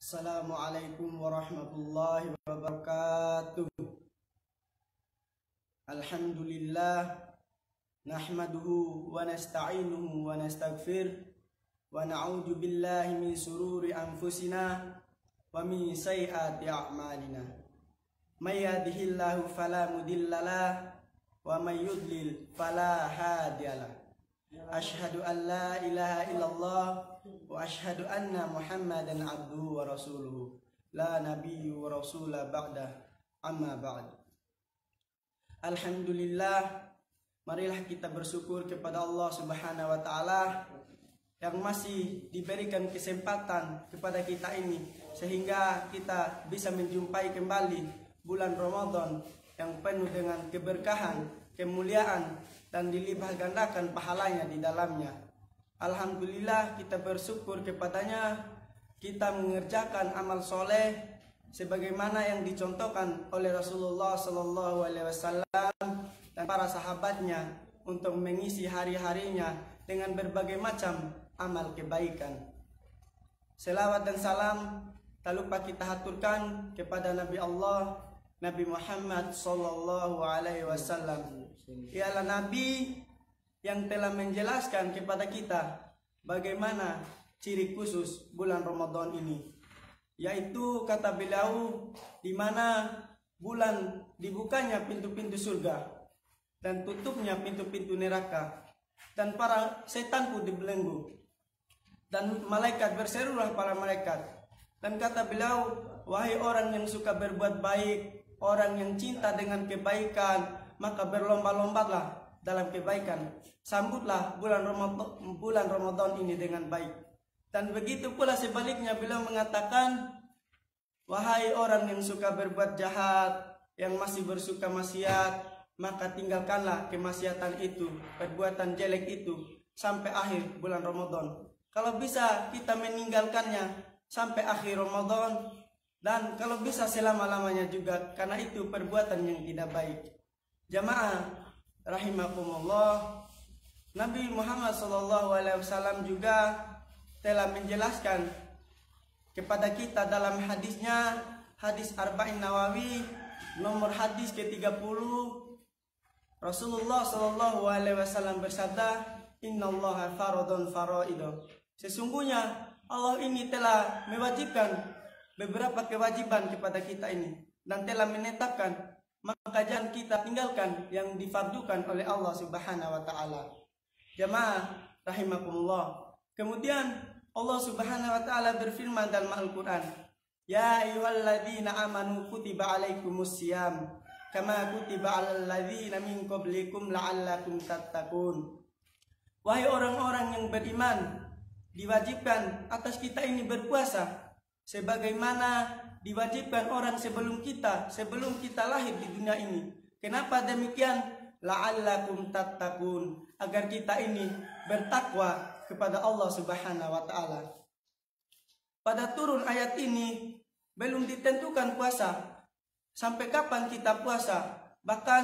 Assalamualaikum warahmatullahi wabarakatuh. Alhamdulillah nahmaduhu wa nasta'inuhu wa nastaghfir wa na'udzu billahi min sururi anfusina wa min sayyiati a'malina. May yahdihillahu fala mudhillalah wa may yudlil fala hadiyalah. Asyhadu an la ilaha illallah wa asyhadu anna Muhammadan abduhu wa rasuluhu la nabiyyu wa rasula ba'da amma ba'd. Alhamdulillah, marilah kita bersyukur kepada Allah Subhanahu wa taala yang masih diberikan kesempatan kepada kita ini sehingga kita bisa menjumpai kembali bulan Ramadan yang penuh dengan keberkahan, kemuliaan dan dilipat gandakan pahalanya di dalamnya. Alhamdulillah, kita bersyukur kepadanya. Kita mengerjakan amal soleh sebagaimana yang dicontohkan oleh Rasulullah SAW dan para sahabatnya untuk mengisi hari-harinya dengan berbagai macam amal kebaikan. Selawat dan salam tak lupa kita haturkan kepada Nabi Allah, Nabi Muhammad SAW. Ialah Nabi yang telah menjelaskan kepada kita bagaimana ciri khusus bulan Ramadan ini, yaitu kata beliau di mana bulan dibukanya pintu-pintu surga dan tutupnya pintu-pintu neraka, dan para setan pun dibelenggu dan malaikat berserulah para malaikat. Dan kata beliau, wahai orang yang suka berbuat baik, orang yang cinta dengan kebaikan, maka berlomba-lombalah dalam kebaikan. Sambutlah bulan Ramadan ini dengan baik. Dan begitu pula sebaliknya, beliau mengatakan, wahai orang yang suka berbuat jahat, yang masih bersuka maksiat, maka tinggalkanlah kemaksiatan itu, perbuatan jelek itu sampai akhir bulan Ramadan. Kalau bisa kita meninggalkannya sampai akhir Ramadan, dan kalau bisa selama-lamanya juga, karena itu perbuatan yang tidak baik. Jamaah rahimakumullah, Nabi Muhammad SAW juga telah menjelaskan kepada kita dalam hadisnya, hadis Arba'in Nawawi nomor hadis ke-30. Rasulullah SAW bersabda, innallaha faradun faraido. Sesungguhnya Allah ini telah mewajibkan beberapa kewajiban kepada kita ini dan telah menetapkan, maka jangan kita tinggalkan yang difardukan oleh Allah Subhanahu wa taala. Jamaah rahimakumullah. Kemudian Allah Subhanahu wa taala berfirman dalam Al-Qur'an, ya ayyuhalladzina amanu kutiba alaikumusiyam kama kutiba alal ladzina min qablikum la'allakum tattaqun. Wahai orang-orang yang beriman, diwajibkan atas kita ini berpuasa sebagaimana diwajibkan orang sebelum kita lahir di dunia ini. Kenapa demikian? La'allakum tattaqun, agar kita ini bertakwa kepada Allah Subhanahu wa taala. Pada turun ayat ini belum ditentukan puasa sampai kapan kita puasa. Bahkan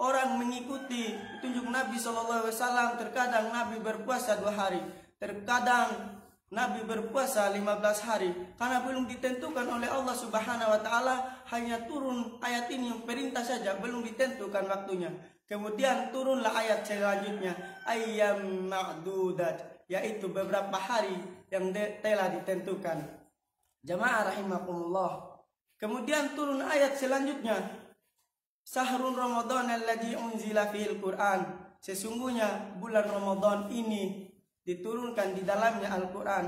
orang mengikuti petunjuk Nabi SAW, terkadang Nabi berpuasa 2 hari, terkadang Nabi berpuasa 15 hari, karena belum ditentukan oleh Allah Subhanahu wa taala. Hanya turun ayat ini yang perintah saja, belum ditentukan waktunya. Kemudian turunlah ayat selanjutnya, ayyam ma'dudat, yaitu beberapa hari yang telah ditentukan. Jamaah rahimakumullah. Kemudian turun ayat selanjutnya, sahrul Ramadan alladzi unzila fihil Qur'an. Sesungguhnya bulan Ramadan ini diturunkan di dalamnya Al-Quran.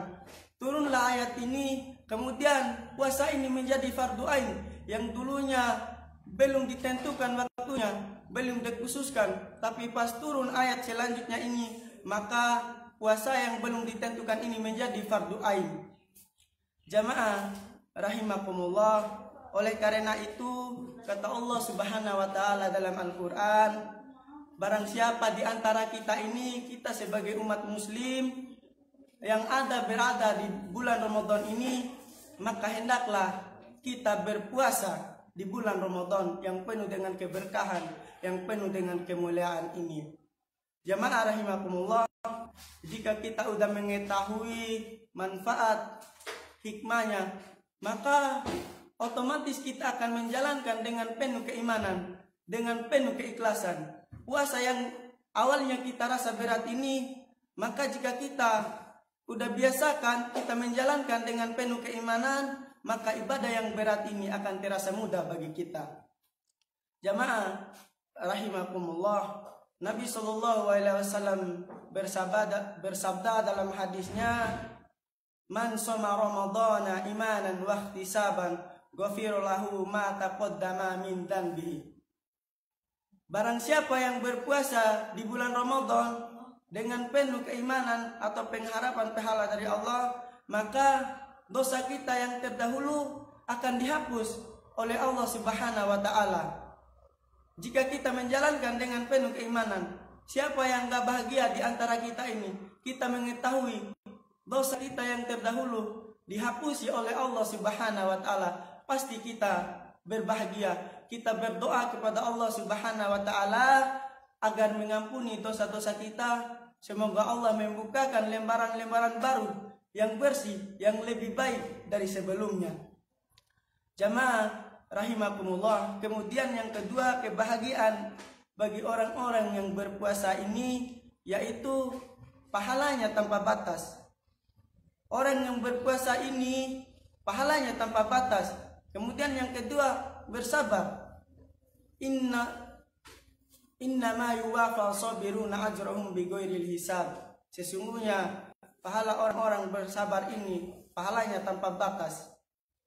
Turunlah ayat ini, kemudian puasa ini menjadi fardu ain yang dulunya belum ditentukan waktunya, belum dikhususkan, tapi pas turun ayat selanjutnya ini, maka puasa yang belum ditentukan ini menjadi fardu ain. Jamaah rahimakumullah, oleh karena itu kata Allah Subhanahu wa taala dalam Al-Quran, barang siapa di antara kita ini, kita sebagai umat muslim yang berada di bulan Ramadan ini, maka hendaklah kita berpuasa di bulan Ramadan yang penuh dengan keberkahan, yang penuh dengan kemuliaan ini. Jamaah rahimakumullah, jika kita sudah mengetahui manfaat hikmahnya maka otomatis kita akan menjalankan dengan penuh keimanan, dengan penuh keikhlasan. Puasa yang awalnya kita rasa berat ini, maka jika kita udah biasakan, kita menjalankan dengan penuh keimanan, maka ibadah yang berat ini akan terasa mudah bagi kita. Jamaah rahimakumullah, Nabi SAW bersabda dalam hadisnya, "Man shoma Ramadhana imanan wa ihtisaban, ghafira lahu ma taqaddama min dhanbihi." Barang siapa yang berpuasa di bulan Ramadan dengan penuh keimanan atau pengharapan pahala dari Allah, maka dosa kita yang terdahulu akan dihapus oleh Allah Subhanahu wa taala. Jika kita menjalankan dengan penuh keimanan, siapa yang gak bahagia di antara kita ini? Kita mengetahui dosa kita yang terdahulu dihapusi oleh Allah Subhanahu wa taala, pasti kita berbahagia. Kita berdoa kepada Allah Subhanahu wa taala agar mengampuni dosa-dosa kita. Semoga Allah membukakan lembaran-lembaran baru yang bersih, yang lebih baik dari sebelumnya. Jamaah rahimakumullah, kemudian yang kedua, kebahagiaan bagi orang-orang yang berpuasa ini yaitu pahalanya tanpa batas. Orang yang berpuasa ini pahalanya tanpa batas. Kemudian yang kedua, bersabar. Inna ma yuwafa sabiruna ajrahum bighairil hisab. Sesungguhnya pahala orang-orang bersabar ini pahalanya tanpa batas.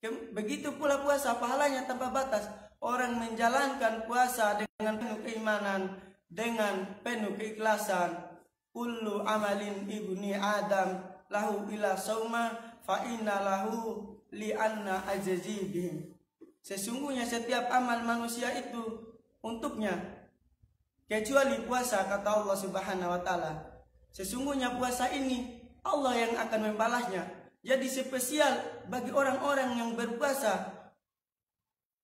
Begitu pula puasa, pahalanya tanpa batas. Orang menjalankan puasa dengan penuh keimanan, dengan penuh keikhlasan. Kullu amalin ibni Adam lahu ila sauma fa inna lahu li anna ajzi bihim. Sesungguhnya setiap amal manusia itu untuknya kecuali puasa, kata Allah Subhanahu wa taala. Sesungguhnya puasa ini Allah yang akan membalasnya. Jadi spesial bagi orang-orang yang berpuasa,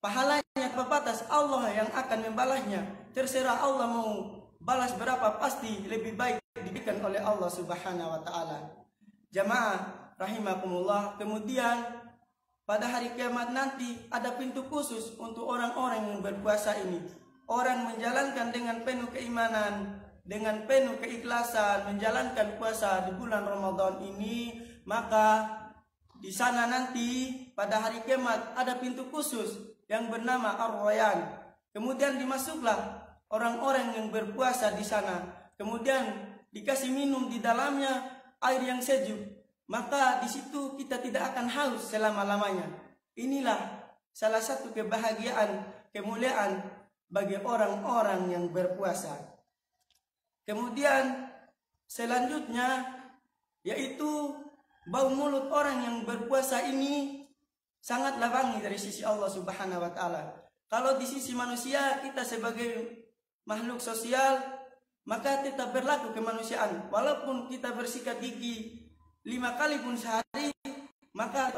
pahalanya tanpa batas, Allah yang akan membalasnya. Terserah Allah mau balas berapa, pasti lebih baik diberikan oleh Allah Subhanahu wa taala. Jamaah rahimakumullah, kemudian pada hari kiamat nanti ada pintu khusus untuk orang-orang yang berpuasa ini. Orang menjalankan dengan penuh keimanan, dengan penuh keikhlasan, menjalankan puasa di bulan Ramadan ini, maka di sana nanti pada hari kiamat ada pintu khusus yang bernama Ar-Rayyan. Kemudian dimasuklah orang-orang yang berpuasa di sana. Kemudian dikasih minum di dalamnya air yang sejuk. Maka di situ kita tidak akan haus selama-lamanya. Inilah salah satu kebahagiaan, kemuliaan bagi orang-orang yang berpuasa. Kemudian selanjutnya yaitu bau mulut orang yang berpuasa ini sangatlah wangi dari sisi Allah Subhanahu wa taala. Kalau di sisi manusia kita sebagai makhluk sosial, maka tetap berlaku kemanusiaan. Walaupun kita bersikat gigi 5 kali pun sehari, maka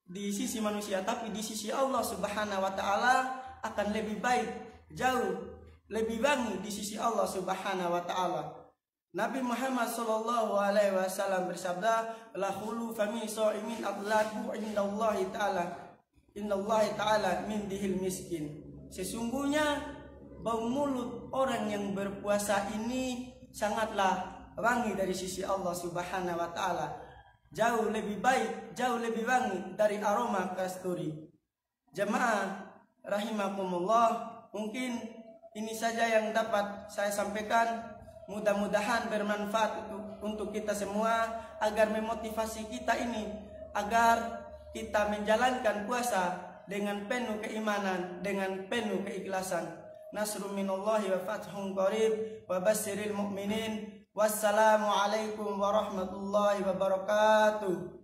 di sisi manusia, tapi di sisi Allah Subhanahu wa taala akan lebih baik, jauh lebih wangi di sisi Allah Subhanahu wa taala. Nabi Muhammad SAW bersabda, la khulu fami sha'imin atlaqu indallahi ta'ala min dihil miskin. Sesungguhnya bau mulut orang yang berpuasa ini sangatlah wangi dari sisi Allah Subhanahu wa taala. Jauh lebih baik, jauh lebih wangi dari aroma kasturi. Jemaah rahimakumullah, mungkin ini saja yang dapat saya sampaikan. Mudah-mudahan bermanfaat untuk kita semua, agar memotivasi kita ini agar kita menjalankan puasa dengan penuh keimanan, dengan penuh keikhlasan. Nasrun minallahi wa fathun qarib wa basyiril mu'minin. Wassalamualaikum warahmatullahi wabarakatuh.